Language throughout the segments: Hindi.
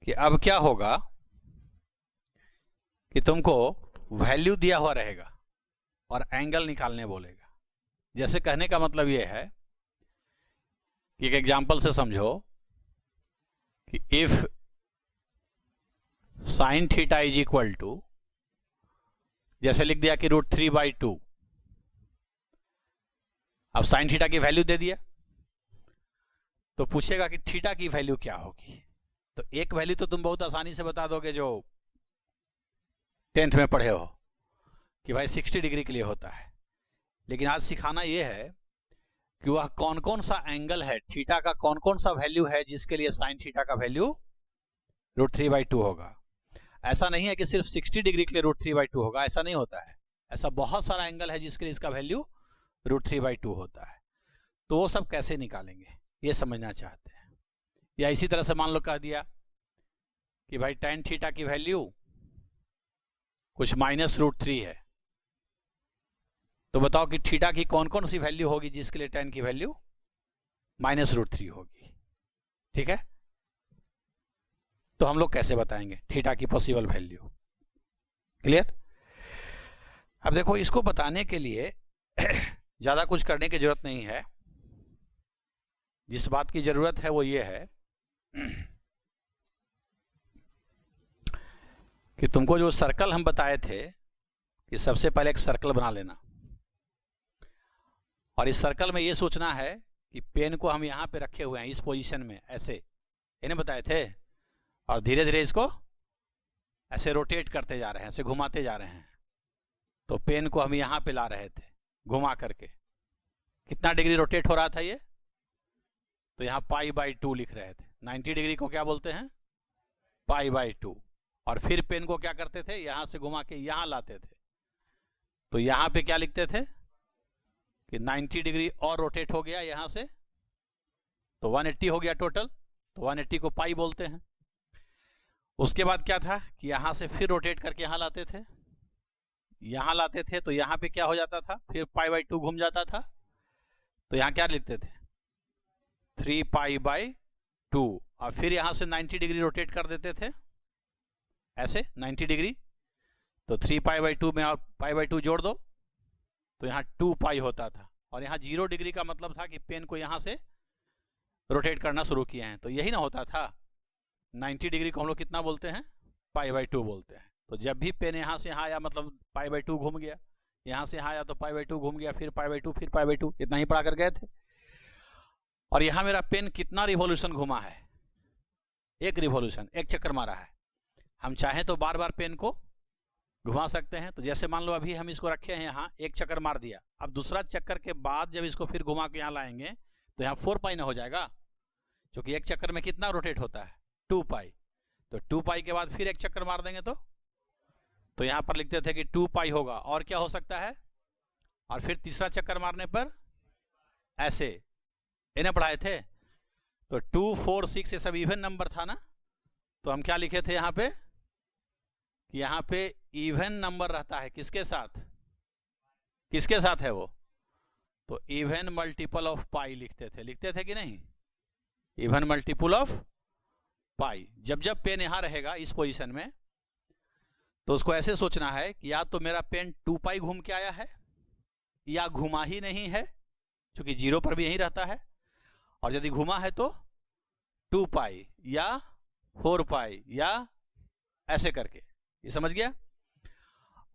कि अब क्या होगा कि तुमको वैल्यू दिया हुआ रहेगा और एंगल निकालने बोलेगा। जैसे कहने का मतलब यह है कि एक एग्जांपल से समझो कि if sine theta is equal to, जैसे लिख दिया कि √3/2। अब साइन थीटा की वैल्यू दे दिया तो पूछेगा कि थीटा की वैल्यू क्या होगी। तो एक वैल्यू तो तुम बहुत आसानी से बता दोगे जो 10th में पढ़े हो कि भाई 60 डिग्री के लिए होता है। लेकिन आज सिखाना यह है कि वह कौन कौन सा एंगल है, थीटा का कौन कौन सा वैल्यू है जिसके लिए साइन थीटा का वैल्यू √3/2 होगा। ऐसा नहीं है कि सिर्फ 60 डिग्री के लिए √3/2 होगा, ऐसा नहीं होता है। ऐसा बहुत सारा एंगल है जिसके लिए इसका वैल्यू √3/2 होता है। तो वो सब कैसे निकालेंगे ये समझना चाहते हैं। या इसी तरह से मान लो कह दिया कि भाई tan थीटा की वैल्यू कुछ -√3 है, तो बताओ कि थीटा की कौन कौन सी वैल्यू होगी जिसके लिए tan की वैल्यू -√3 होगी। ठीक है, तो हम लोग कैसे बताएंगे थीटा की पॉसिबल वैल्यू। क्लियर। अब देखो, इसको बताने के लिए ज्यादा कुछ करने की जरूरत नहीं है। जिस बात की जरूरत है वो ये है कि तुमको जो सर्कल हम बताए थे कि सबसे पहले एक सर्कल बना लेना, और इस सर्कल में ये सोचना है कि पेन को हम यहां पे रखे हुए हैं इस पोजीशन में, ऐसे इन्हें बताए थे, और धीरे धीरे इसको ऐसे रोटेट करते जा रहे हैं, ऐसे घुमाते जा रहे हैं। तो पेन को हम यहां पे ला रहे थे घुमा करके। कितना डिग्री रोटेट हो रहा था ये, तो यहाँ π/2 लिख रहे थे। 90 डिग्री को क्या बोलते हैं, π/2। और फिर पेन को क्या करते थे, यहां से घुमा के यहां लाते थे। तो यहां पे क्या लिखते थे कि 90 डिग्री और रोटेट हो गया यहां से, तो 180 हो गया टोटल, तो 180 को पाई बोलते हैं। उसके बाद क्या था कि यहां से फिर रोटेट करके यहां लाते थे, यहां लाते थे, तो यहां पे क्या हो जाता था, फिर π/2 घूम जाता था। तो यहां क्या लिखते थे, 3π/2। और फिर यहां से 90 डिग्री रोटेट कर देते थे ऐसे 90 डिग्री। तो 3π/2 में और π/2 जोड़ दो तो यहाँ 2π होता था। और यहाँ 0 डिग्री का मतलब था कि पेन को यहाँ से रोटेट करना शुरू किए हैं, तो यही ना होता था। 90 डिग्री को हम लोग कितना बोलते हैं, π/2 बोलते हैं। तो जब भी पेन यहाँ से यहाँ आया मतलब π/2 घूम गया, यहाँ से यहाँ आया तो π/2 घूम गया, फिर π/2, फिर π/2, इतना ही पढ़ा कर गए थे। और यहाँ मेरा पेन कितना रिवॉल्यूशन घुमा है, एक रिवॉल्यूशन, एक चक्कर मारा है। हम चाहें तो बार बार पेन को घुमा सकते हैं। तो जैसे मान लो अभी हम इसको रखे हैं यहाँ, एक चक्कर मार दिया, अब दूसरा चक्कर के बाद जब इसको फिर घुमा के यहाँ लाएंगे तो यहाँ 4π ना हो जाएगा, क्योंकि एक चक्कर में कितना रोटेट होता है, 2π। तो 2π के बाद फिर एक चक्कर मार देंगे तो यहाँ पर लिखते थे कि 2π होगा। और क्या हो सकता है, और फिर तीसरा चक्कर मारने पर ऐसे, इन्हें पढ़ाए थे। तो 2, 4, 6 ये सब इवन नंबर था ना, तो हम क्या लिखे थे यहाँ पे कि यहाँ पे इवन नंबर रहता है किसके साथ, किसके साथ है वो, तो इवन मल्टीपल ऑफ पाई लिखते थे कि नहीं, इवन मल्टीपल ऑफ पाई। जब जब पेन यहां रहेगा इस पोजीशन में, तो उसको ऐसे सोचना है कि या तो मेरा पेन 2π घूम के आया है, या घुमा ही नहीं है क्योंकि 0 पर भी यही रहता है, और यदि घुमा है तो 2π या 4π या ऐसे करके, ये समझ गया।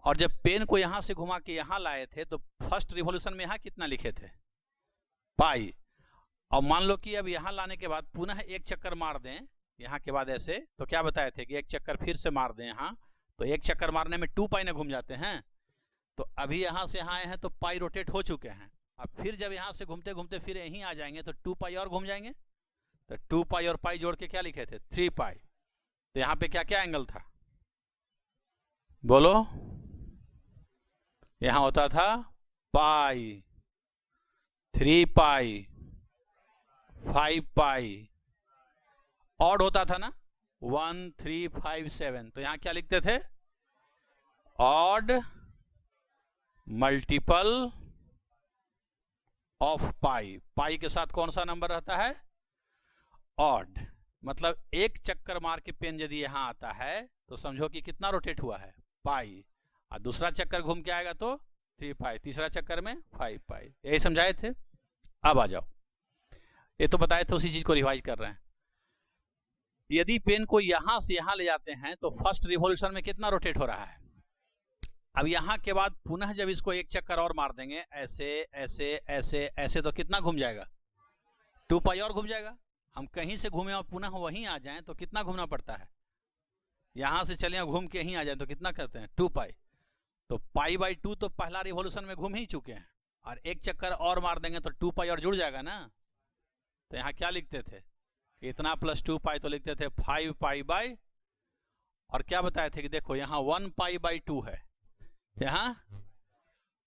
और जब पेन को यहां से घुमा के यहां लाए थे तो फर्स्ट रिवॉल्यूशन में यहां कितना लिखे थे, पाई। और मान लो कि अब यहां लाने के बाद पुनः एक चक्कर मार दें यहां के बाद ऐसे, तो क्या बताए थे कि एक चक्कर फिर से मार दें यहां, तो एक चक्कर मारने में 2π ना घूम जाते हैं। तो अभी यहां से यहां आए हैं तो पाई रोटेट हो चुके हैं। अब फिर जब यहां से घूमते घूमते फिर यहीं आ जाएंगे तो 2π और घूम जाएंगे। तो 2π और पाई जोड़ के क्या लिखे थे, 3π। तो यहां पे क्या क्या एंगल था, बोलो, यहां होता था पाई, 3π, 5π, ऑड होता था ना, 1, 3, 5, 7। तो यहां क्या लिखते थे, ऑड मल्टीपल ऑफ पाई। पाई के साथ कौन सा नंबर रहता है, ऑड। मतलब एक चक्कर मार के पेन यदि यहाँ आता है तो समझो कि कितना रोटेट हुआ है, पाई, और दूसरा चक्कर घूम के आएगा तो 3 पाई, तीसरा चक्कर में 5 पाई। यही समझाए थे। अब आ जाओ, ये तो बताए थे, उसी चीज को रिवाइज कर रहे हैं। यदि पेन को यहां से यहां ले जाते हैं तो फर्स्ट रिवॉल्यूशन में कितना रोटेट हो रहा है। अब यहां के बाद पुनः जब इसको एक चक्कर और मार देंगे, ऐसे ऐसे ऐसे ऐसे, तो कितना घूम जाएगा, 2 पाई और घूम जाएगा। हम कहीं से घूमे और पुनः वहीं आ जाएं तो कितना घूमना पड़ता है, यहां से चले घूम के यहीं आ जाए तो कितना करते हैं, 2 पाई। तो पाई बाई 2 तो पहला रिवॉल्यूशन में घूम ही चुके हैं, और एक चक्कर और मार देंगे तो 2 पाई और जुड़ जाएगा ना। तो यहाँ क्या लिखते थे, इतना प्लस 2 पाई, तो लिखते थे 5 पाई बाई, और क्या बताए थे कि देखो यहाँ 1 पाई बाई 2 है, यहाँ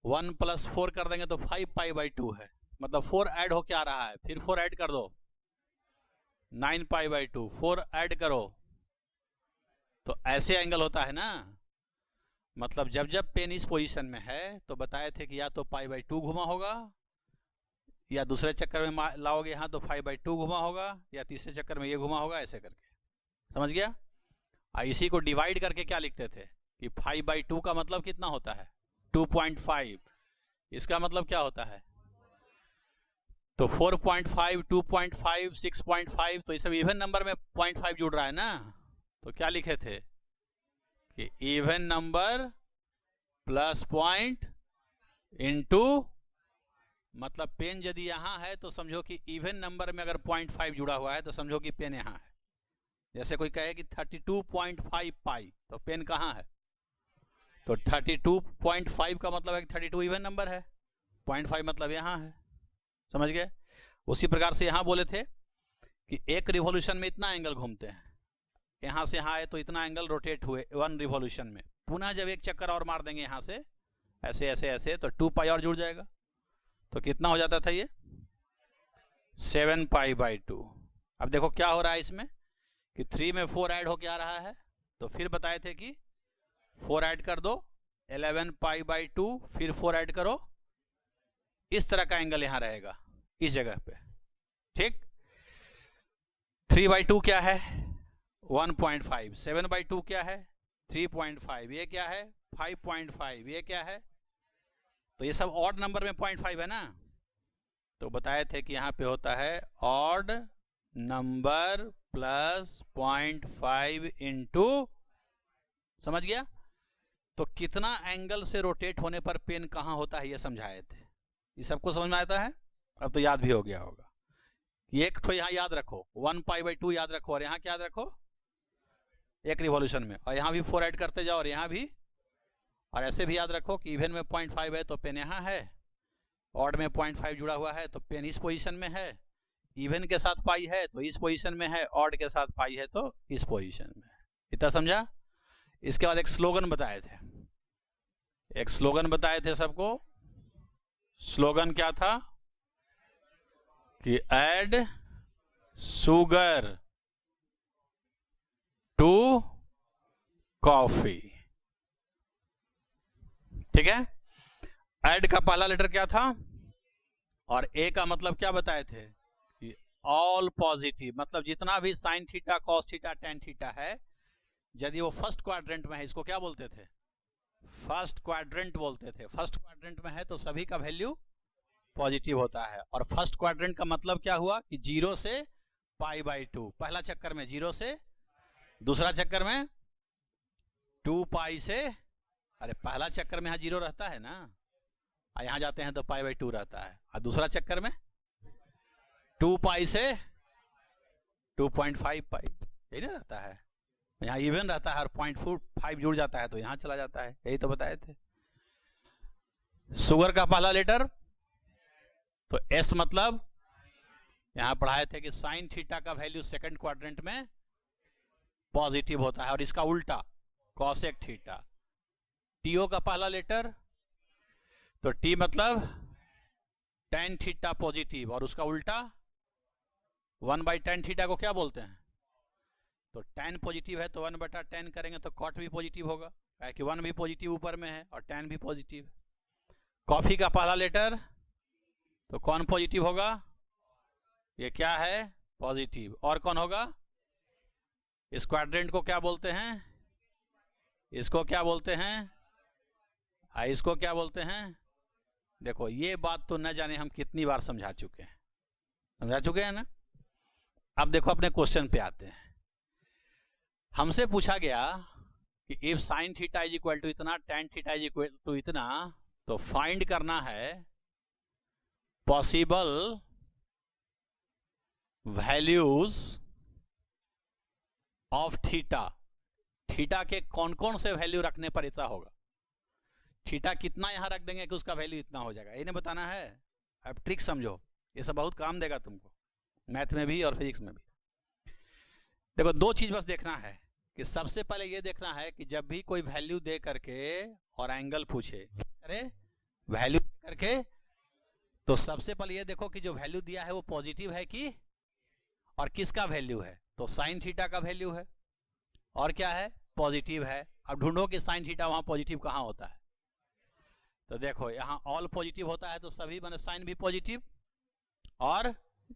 1 प्लस 4 कर देंगे तो 5 पाई बाई 2 है, मतलब 4 ऐड होके आ रहा है, फिर 4 ऐड कर दो 9 पाई बाई 2, 4 ऐड करो, तो ऐसे एंगल होता है ना। मतलब जब जब पेन इस पोजीशन में है तो बताए थे कि या तो पाई बाई 2 घुमा होगा, या दूसरे चक्कर में लाओगे यहाँ तो 5 बाई 2 घुमा होगा, या तीसरे चक्कर में ये घुमा होगा, ऐसे करके। समझ गया। इसी को डिवाइड करके क्या लिखते थे कि 5 बाई 2 का मतलब कितना होता है, 2.5। इसका मतलब क्या होता है, तो 4.5, 2.5, 6.5, तो ये सब इवन नंबर में 0.5 जुड़ रहा है ना। तो क्या लिखे थे कि even number plus point into, मतलब पेन यदि यहां है तो समझो कि इवन नंबर में अगर 0.5 जुड़ा हुआ है तो समझो कि पेन यहां है। जैसे कोई कहे कि 32.5 पाई, तो पेन कहां है, तो 32.5 का मतलब है कि 32 इवन नंबर है, 0.5 मतलब यहां है। समझ गए। उसी प्रकार से यहां बोले थे कि एक रिवॉल्यूशन में इतना एंगल घूमते हैं, यहां से यहां आए तो इतना एंगल रोटेट हुए 1 रिवॉल्यूशन में, पुनः जब एक चक्कर और मार देंगे यहां से ऐसे ऐसे ऐसे, तो 2 पाई और जुड़ जाएगा, तो कितना हो जाता था ये, 7 पाई बाई 2। अब देखो क्या हो रहा है इसमें कि 3 में 4 ऐड होके आ रहा है, तो फिर बताए थे कि 4 ऐड कर दो 11 पाई बाई 2, फिर 4 ऐड करो, इस तरह का एंगल यहां रहेगा इस जगह पे। ठीक। 3 बाई 2 क्या है, 1.5, 7 बाई 2 क्या है, 3.5, ये क्या है 5.5, ये क्या है, तो ये सब ऑड नंबर में 0.5 है ना। तो बताए थे कि यहाँ पे होता है ऑड नंबर प्लस 0.5 इंटू, समझ गया। तो कितना एंगल से रोटेट होने पर पेन कहाँ होता है ये समझाए थे। ये सबको समझ में आता है, अब तो याद भी हो गया होगा। एक तो यहाँ याद रखो 1 पाई बाई 2 याद रखो, और यहाँ क्या याद रखो, एक रिवॉल्यूशन में, और यहाँ भी 4 ऐड करते जाओ, और यहाँ भी, और ऐसे भी याद रखो कि इवन में 0.5 है तो पेन यहाँ है, ऑड में 0.5 जुड़ा हुआ है तो पेन इस पोजीशन में है, इवन के साथ पाई है तो इस पोजीशन में है, ऑड के साथ पाई है तो इस पोजीशन में। इतना समझा। इसके बाद एक स्लोगन बताए थे, एक स्लोगन बताए थे सबको। स्लोगन क्या था कि ऐड शुगर टू कॉफी। ठीक है। ऐड का पहला लेटर क्या था, और ए का मतलब क्या बताए थे कि ऑल पॉजिटिव, मतलब जितना भी sine theta, cos theta, tan theta है, यदि वो फर्स्ट क्वाड्रेंट में है, इसको क्या बोलते थे, फर्स्ट क्वाड्रेंट बोलते थे। फर्स्ट क्वाड्रेंट में है तो सभी का वैल्यू पॉजिटिव होता है। और फर्स्ट क्वाड्रेंट का मतलब क्या हुआ कि 0 से पाई बाई 2, पहला चक्कर में 0 से, दूसरा चक्कर में 2 पाई से, अरे पहला चक्कर में यहाँ 0 रहता है ना, और यहाँ जाते हैं तो पाई बाई 2 रहता है, और दूसरा चक्कर में 2 पाई से 2.5 पाई, यही ना रहता है। यहाँ इवन रहता है और 0.5 जुड़ जाता है तो यहाँ चला जाता है, यही तो बताए थे। शुगर का पहला लेटर तो एस, मतलब यहां पढ़ाए थे कि साइन थीटा का वैल्यू सेकंड क्वाड्रेंट में पॉजिटिव होता है, और इसका उल्टा कॉसेक थीटा। टीओ का पहला लेटर तो टी मतलब टेन थीटा पॉजिटिव, और उसका उल्टा 1/10 थीटा को क्या बोलते हैं, तो टेन पॉजिटिव है तो 1/10 करेंगे तो कॉट भी पॉजिटिव होगा, कि 1 भी पॉजिटिव ऊपर में है और टेन भी पॉजिटिव। कॉफी का पहला लेटर तो कौन पॉजिटिव होगा, ये क्या है पॉजिटिव, और कौन होगा इस क्वाड्रेंट को क्या बोलते हैं? इसको क्या बोलते हैं? इसको क्या बोलते हैं? देखो ये बात तो न जाने हम कितनी बार समझा चुके हैं ना। अब देखो अपने क्वेश्चन पे आते हैं। हमसे पूछा गया कि if sine theta is equal to इतना, tan theta is equal to इतना, तो फाइंड करना है possible values of theta. Theta के कौन कौन से वैल्यू रखने पर ऐसा होगा? थीटा कितना यहां रख देंगे कि उसका वैल्यू इतना हो जाएगा, इन्हें बताना है। अब ट्रिक समझो, ये सब बहुत काम देगा तुमको, मैथ में भी और फिजिक्स में भी। देखो दो चीज बस देखना है कि सबसे पहले ये देखना है कि जब भी कोई वैल्यू दे करके और एंगल पूछे, अरे वैल्यू दे करके, तो सबसे पहले ये देखो कि जो वैल्यू दिया है वो पॉजिटिव है कि, और किसका वैल्यू है? तो साइन थीटा का वैल्यू है, और क्या है? पॉजिटिव है। अब ढूंढो कि साइन थीटा वहां पॉजिटिव कहां होता है। तो देखो यहां ऑल पॉजिटिव होता है, तो सभी माने साइन भी पॉजिटिव, और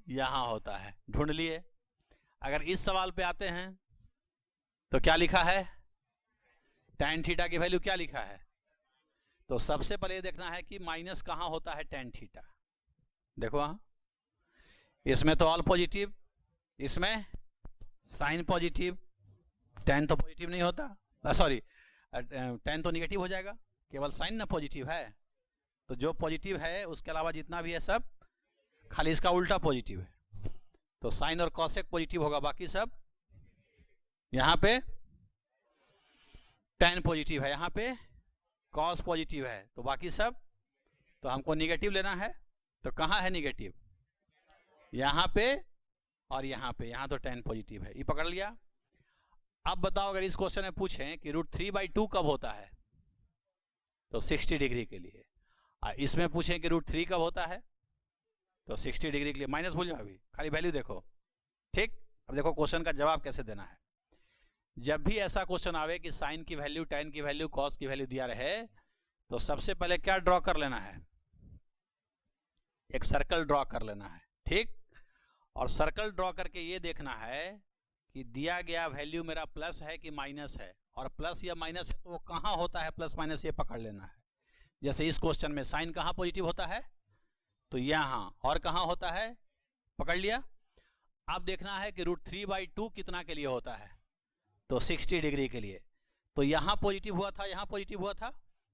यहां होता है, ढूंढ लिए। अगर इस सवाल पे आते हैं तो क्या लिखा है? tan थीटा की वैल्यू क्या लिखा है? तो सबसे पहले देखना है कि माइनस कहां होता है tan थीटा। देखो वहां, इसमें तो ऑल पॉजिटिव, इसमें साइन पॉजिटिव, tan तो पॉजिटिव नहीं होता, सॉरी tan तो निगेटिव हो जाएगा, केवल साइन ना पॉजिटिव है। तो जो पॉजिटिव है उसके अलावा जितना भी है सब, खाली इसका उल्टा पॉजिटिव है। तो साइन और कॉसेक पॉजिटिव होगा, बाकी सब, यहां पे tan पॉजिटिव है, यहां पे कॉस पॉजिटिव है, तो बाकी सब। तो हमको निगेटिव लेना है, तो कहां है निगेटिव? यहां पे और यहां पे। यहां तो tan पॉजिटिव है, ये पकड़ लिया। अब बताओ अगर इस क्वेश्चन में पूछें कि √3/2 कब होता है, तो 60 डिग्री के लिए। इसमें पूछें कि √3 कब होता है, तो 60 डिग्री के लिए। माइनस भूल जाओ, अभी खाली वैल्यू देखो, ठीक। अब देखो क्वेश्चन का जवाब कैसे देना है। जब भी ऐसा क्वेश्चन आवे कि साइन की वैल्यू, tan की वैल्यू, कॉस की वैल्यू दिया रहे, तो सबसे पहले क्या ड्रॉ कर लेना है? एक सर्कल ड्रॉ कर लेना है, ठीक। और सर्कल ड्रॉ करके ये देखना है कि दिया गया वैल्यू मेरा प्लस है कि माइनस है, और प्लस या माइनस है तो वो कहां होता है प्लस माइनस, ये पकड़ लेना है। जैसे इस क्वेश्चन में साइन कहां पॉजिटिव होता है, तो यहां, और कहां होता है, पकड़ लिया। अब देखना है कि √3/2 कितना के लिए होता है, तो 60 डिग्री के लिए। तो यहां पॉजिटिव हुआ था, यहां पॉजिटिव हुआ था,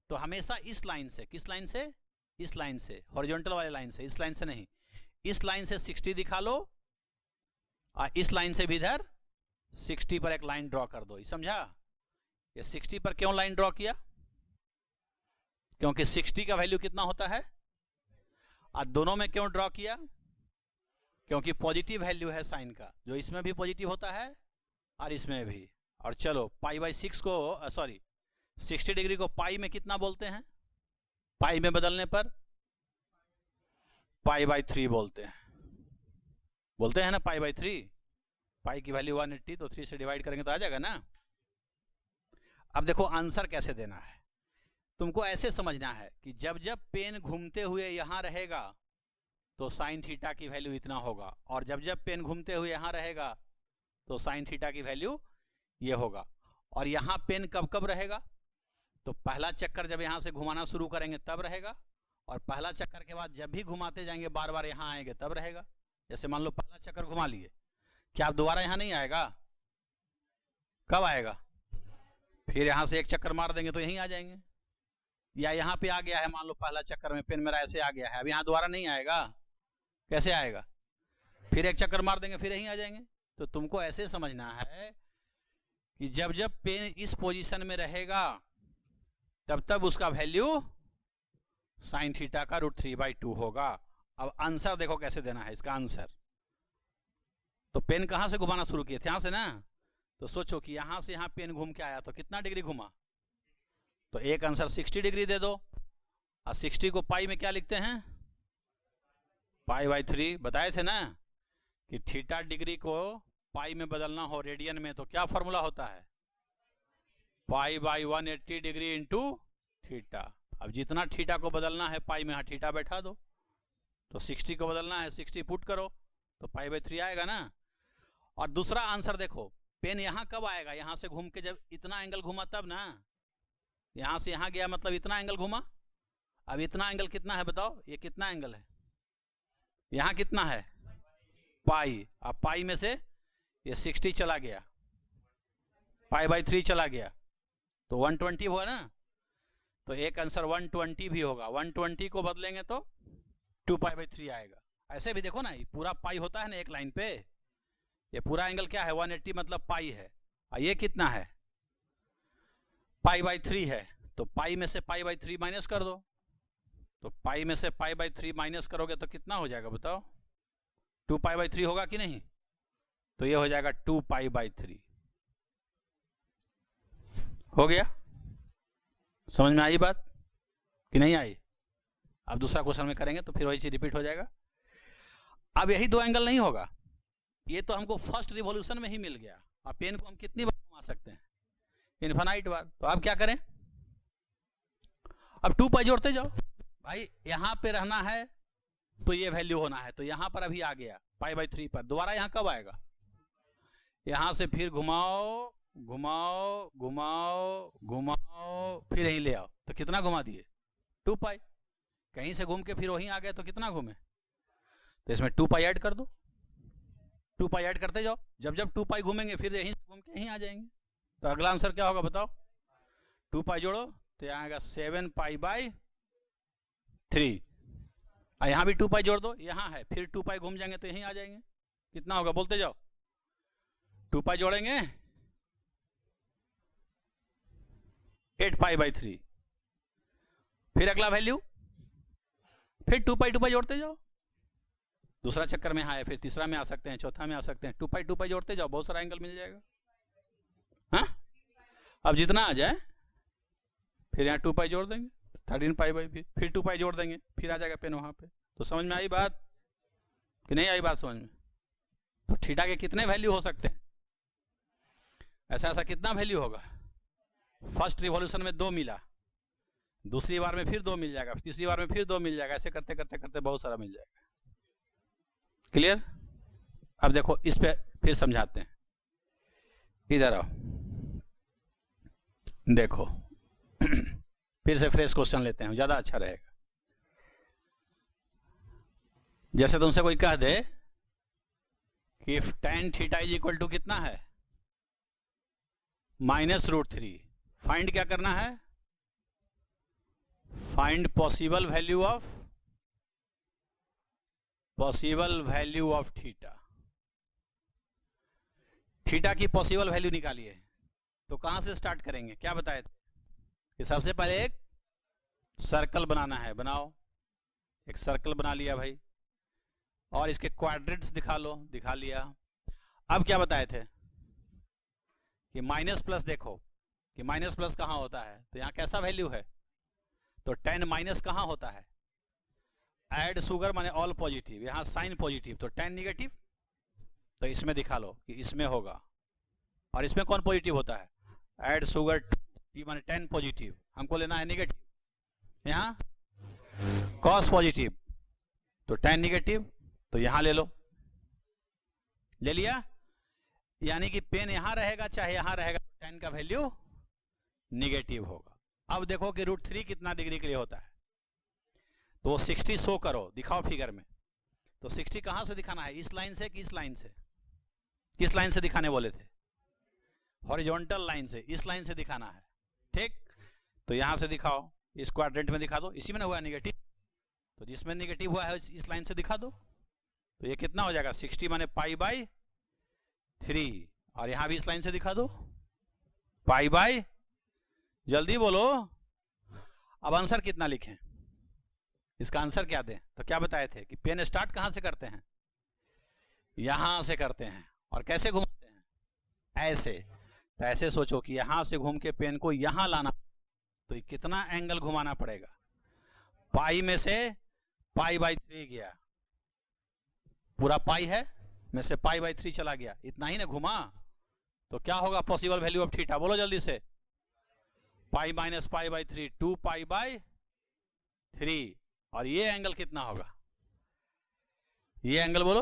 तो हमेशा इस लाइन से, किस लाइन से? इस लाइन से, हॉरिजॉन्टल वाले लाइन से, इस लाइन से नहीं, इस लाइन से 60 दिखा लो, और इस लाइन से भी इधर 60 पर एक लाइन ड्रॉ कर दो। समझा? ये 60 पर क्यों लाइन ड्रॉ किया? क्योंकि 60 का वैल्यू कितना होता है, और दोनों में क्यों ड्रॉ किया? क्योंकि पॉजिटिव वैल्यू है साइन का, जो इसमें भी पॉजिटिव होता है और इसमें भी। और चलो π/6 को, सॉरी 60 डिग्री को पाई में कितना बोलते हैं? पाई में बदलने पर π/3 बोलते हैं ना, π/3। पाई की वैल्यू 180, तो 3 से डिवाइड करेंगे तो आ जाएगा ना। अब देखो आंसर कैसे देना है। तुमको ऐसे समझना है कि जब जब पेन घूमते हुए यहां रहेगा तो साइन थीटा की वैल्यू इतना होगा, और जब जब पेन घूमते हुए यहां रहेगा तो साइन थीटा की वैल्यू ये होगा। और यहां पेन कब कब रहेगा, तो पहला चक्कर जब यहां से घुमाना शुरू करेंगे तब रहेगा, और पहला चक्कर के बाद जब भी घुमाते जाएंगे बार बार यहां आएंगे तब रहेगा। जैसे मान लो पहला चक्कर घुमा लिए, क्या आप दोबारा यहां नहीं आएगा? कब आएगा? फिर यहां से एक चक्कर मार देंगे तो यहीं आ जाएंगे। या यहां पे आ गया है, मान लो पहला चक्कर में पेन मेरा ऐसे आ गया है, अब यहां दोबारा नहीं आएगा, कैसे आएगा? फिर एक चक्कर मार देंगे, फिर यहीं आ जाएंगे। तो तुमको ऐसे समझना है कि जब जब पेन इस पोजीशन में रहेगा तब तब उसका वैल्यू साइन थीटा का √3/2 होगा। अब आंसर देखो कैसे देना है इसका आंसर। तो पेन कहां से घुमाना शुरू किए थे? यहां से ना। तो सोचो कि यहां से यहां पेन घूम के आया तो कितना डिग्री घुमा, तो एक आंसर 60 डिग्री दे दो। और 60 को पाई में क्या लिखते हैं? π/3। बताए थे ना कि थीटा डिग्री को पाई में बदलना हो रेडियन में तो क्या फॉर्मूला होता है? π/180 डिग्री इंटू थीटा। अब जितना थीटा को बदलना है पाई में, हाँ थीटा बैठा दो। तो 60 को बदलना है, 60 पुट करो तो π/3 आएगा ना। और दूसरा आंसर देखो पेन यहाँ कब आएगा, यहाँ से घूम के जब इतना एंगल घुमा तब ना, यहाँ से यहाँ गया मतलब इतना एंगल घुमा। अब इतना एंगल कितना है बताओ, ये कितना एंगल है, यहाँ कितना है पाई। अब पाई में से ये 60 चला गया, पाई बाई 3 चला गया, तो 120 हुआ ना। तो एक आंसर 120 भी होगा, 120 को बदलेंगे तो 2 पाई बाई 3 आएगा। ऐसे भी देखो ना, ये पूरा पाई होता है ना एक लाइन पे, ये पूरा एंगल क्या है 180 मतलब पाई है, और ये कितना है पाई बाई 3 है। तो पाई में से पाई बाई 3 माइनस कर दो, तो पाई में से पाई बाई 3 माइनस करोगे तो कितना हो जाएगा बताओ, 2 पाई बाई 3 होगा कि नहीं। तो ये हो जाएगा 2 पाई बाई 3। हो गया, समझ में आई बात कि नहीं आई। अब दूसरा क्वेश्चन में करेंगे तो फिर वही चीज रिपीट हो जाएगा। अब यही दो एंगल नहीं होगा, ये तो हमको फर्स्ट रिवॉल्यूशन में ही मिल गया। अब पेन को हम कितनी बार घुमा सकते हैं, इनफाइनाइट बार। तो अब क्या करें, अब 2 पाई जोड़ते जाओ भाई, यहां पे रहना है तो ये वैल्यू होना है, तो यहां पर अभी आ गया पाई बाई 3 पर, दोबारा यहां कब आएगा, यहां से फिर घुमाओ घुमाओ घुमाओ घुमाओ फिर यहीं ले आओ, तो कितना घुमा दिए 2 पाई। कहीं से घूम के फिर वहीं आ गए तो कितना घूमे, तो इसमें 2 पाई ऐड कर दो, 2 पाई ऐड करते जाओ, जब जब 2 पाई घूमेंगे फिर यहीं से घूम के यहीं आ जाएंगे। तो अगला आंसर क्या होगा बताओ, 2 पाई जोड़ो तो यहाँ आएगा 7 पाई बाई 3, और यहाँ भी 2 पाई जोड़ दो, यहाँ है फिर 2 पाई घूम जाएंगे तो यहीं आ जाएंगे। कितना होगा बोलते जाओ, 2 पाई जोड़ेंगे 8 पाई बाई 3, फिर अगला वैल्यू, फिर 2 पाई जोड़ते जाओ, दूसरा चक्कर में यहाँ है, फिर तीसरा में आ सकते हैं, चौथा में आ सकते हैं, 2 पाई जोड़ते जाओ, बहुत सारा एंगल मिल जाएगा। हाँ, अब जितना आ जाए फिर यहाँ 2 पाई जोड़ देंगे, 13 पाई बाई, फिर 2 पाई जोड़ देंगे, फिर आ जाएगा पेन वहां पे। तो समझ में आई बात कि नहीं आई बात समझ में। तो थीटा के कितने वैल्यू हो सकते हैं, ऐसा ऐसा कितना वैल्यू होगा, फर्स्ट रिवॉल्यूशन में 2 मिला, दूसरी बार में फिर 2 मिल जाएगा, तीसरी बार में फिर 2 मिल जाएगा, ऐसे करते करते करते बहुत सारा मिल जाएगा। क्लियर। अब देखो इस पे फिर समझाते हैं, इधर आओ देखो फिर से फ्रेश क्वेश्चन लेते हैं, ज्यादा अच्छा रहेगा। जैसे तुमसे कोई कह दे कि if tan theta is equal to कितना है -√3, फाइंड क्या करना है, find possible value of theta. Theta की पॉसिबल वैल्यू निकालिए, तो कहां से स्टार्ट करेंगे, क्या बताए थे कि सबसे पहले एक सर्कल बनाना है, बनाओ, एक सर्कल बना लिया भाई, और इसके क्वाड्रेंट्स दिखा लो, दिखा लिया। अब क्या बताए थे कि माइनस प्लस, देखो कि माइनस प्लस कहां होता है, तो यहां कैसा वैल्यू है, तो tan माइनस कहां होता है, ऐड शुगर माने ऑल पॉजिटिव, यहां साइन पॉजिटिव, तो tan निगेटिव, तो इसमें दिखा लो कि इसमें होगा, और इसमें कौन पॉजिटिव होता है, ऐड शुगर टी माने tan पॉजिटिव, हमको लेना है निगेटिव, यहाँ cos पॉजिटिव, तो tan निगेटिव, तो यहां ले लो, ले लिया, यानी कि पेन यहां रहेगा चाहे यहां रहेगा, tan का वैल्यू निगेटिव होगा। अब देखो कि √3 कितना डिग्री के लिए होता है, तो 60 शो करो, दिखाओ फिगर में। तो 60 कहां से दिखाना है, इस लाइन से कि इस लाइन से, किस लाइन से दिखाने बोले थे, हॉरिजॉन्टल लाइन से, इस लाइन से दिखाना है, ठीक। तो यहां से दिखाओ, इस क्वाड्रेंट में दिखा दो, इसी में ना हुआ नेगेटिव, तो जिसमें नेगेटिव हुआ है इस लाइन से दिखा दो, तो ये कितना हो जाएगा 60 माने पाई बाई 3, और यहां भी इस लाइन से दिखा दो पाई बाई, जल्दी बोलो। अब आंसर कितना लिखें, इसका आंसर क्या दें, तो क्या बताए थे कि पेन स्टार्ट कहां से करते हैं, यहां से करते हैं, और कैसे घुमाते हैं, ऐसे। तो ऐसे सोचो कि यहां से घूम के पेन को यहां लाना, तो कितना एंगल घुमाना पड़ेगा, पाई में से पाई बाई 3 गया, पूरा पाई है में से पाई बाई 3 चला गया, इतना ही ना घुमा, तो क्या होगा पॉसिबल वैल्यू ऑफ थीटा, बोलो जल्दी से, pi minus pi by 3, 2 pi by 3, और ये एंगल कितना होगा, ये एंगल बोलो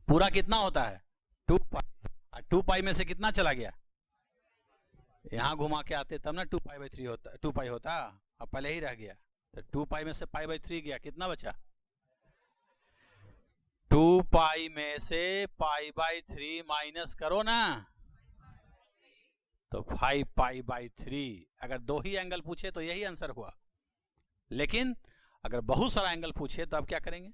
पूरा कितना होता है 2 पाई, 2 पाई में से कितना चला गया, यहां घुमा के आते तब ना 2 पाई/3 होता, 2 पाई होता, अब पहले ही रह गया। तो 2 पाई में से पाई/3 गया, कितना बचा, 2 पाई में से पाई/3 माइनस करो ना, तो 5 पाई/3। अगर 2 ही एंगल पूछे तो यही आंसर हुआ, लेकिन अगर बहुत सारा एंगल पूछे तो अब क्या करेंगे,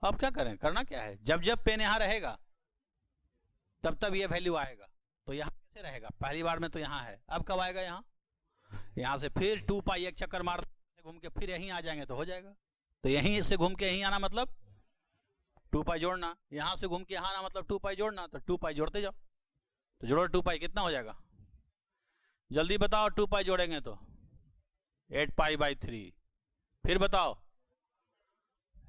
अब क्या करें, करना क्या है, जब जब पेन यहां रहेगा तब तब ये वैल्यू आएगा। तो यहां कैसे रहेगा, पहली बार में तो यहां है, अब कब आएगा, यहां से फिर 2 पाई एक चक्कर मार घूम के फिर यहीं आ जाएंगे तो हो जाएगा। तो यहीं से घूम के यहीं आना मतलब 2 पाई जोड़ना, यहां से घूम के यहां आना मतलब 2 पाई जोड़ना, तो 2 पाई जोड़ते जाओ, तो जोड़ो 2 पाई, कितना हो जाएगा, जल्दी बताओ, 2 पाई जोड़ेंगे तो 8 पाई/3, फिर बताओ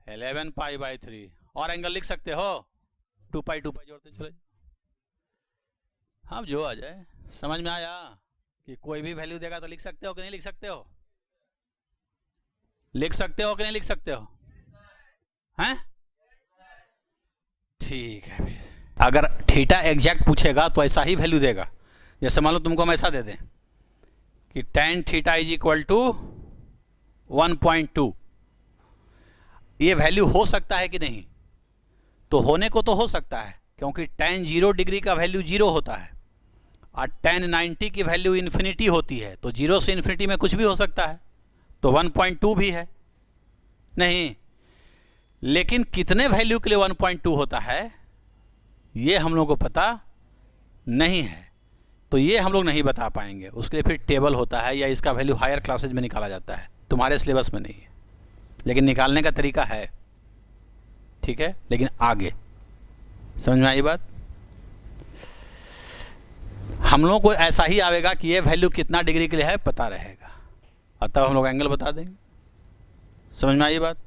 11 पाई/3, और एंगल लिख सकते हो, 2 पाई जोड़ते चले। हाँ, जो आ जाए, समझ में आया कि कोई भी वैल्यू देगा तो लिख सकते हो कि नहीं लिख सकते हो, लिख सकते हो कि नहीं लिख सकते हो, हैं, ठीक है। फिर अगर थीटा एग्जैक्ट पूछेगा तो ऐसा ही वैल्यू देगा, जैसे मान लो तुमको हम ऐसा दे दें कि tan theta is equal to 1.2, ये वैल्यू हो सकता है कि नहीं, तो होने को तो हो सकता है, क्योंकि tan 0 डिग्री का वैल्यू 0 होता है और tan 90 की वैल्यू इन्फिनिटी होती है, तो 0 से इन्फिनिटी में कुछ भी हो सकता है, तो 1.2 भी है नहीं, लेकिन कितने वैल्यू के लिए 1.2 होता है ये हम लोग को पता नहीं है, तो ये हम लोग नहीं बता पाएंगे, उसके लिए फिर टेबल होता है या इसका वैल्यू हायर क्लासेज में निकाला जाता है, तुम्हारे सिलेबस में नहीं है, लेकिन निकालने का तरीका है, ठीक है। लेकिन आगे समझ में आई बात, हम लोग को ऐसा ही आवेगा कि ये वैल्यू कितना डिग्री के लिए है पता रहेगा, और तब हम लोग एंगल बता देंगे, समझ में आई बात।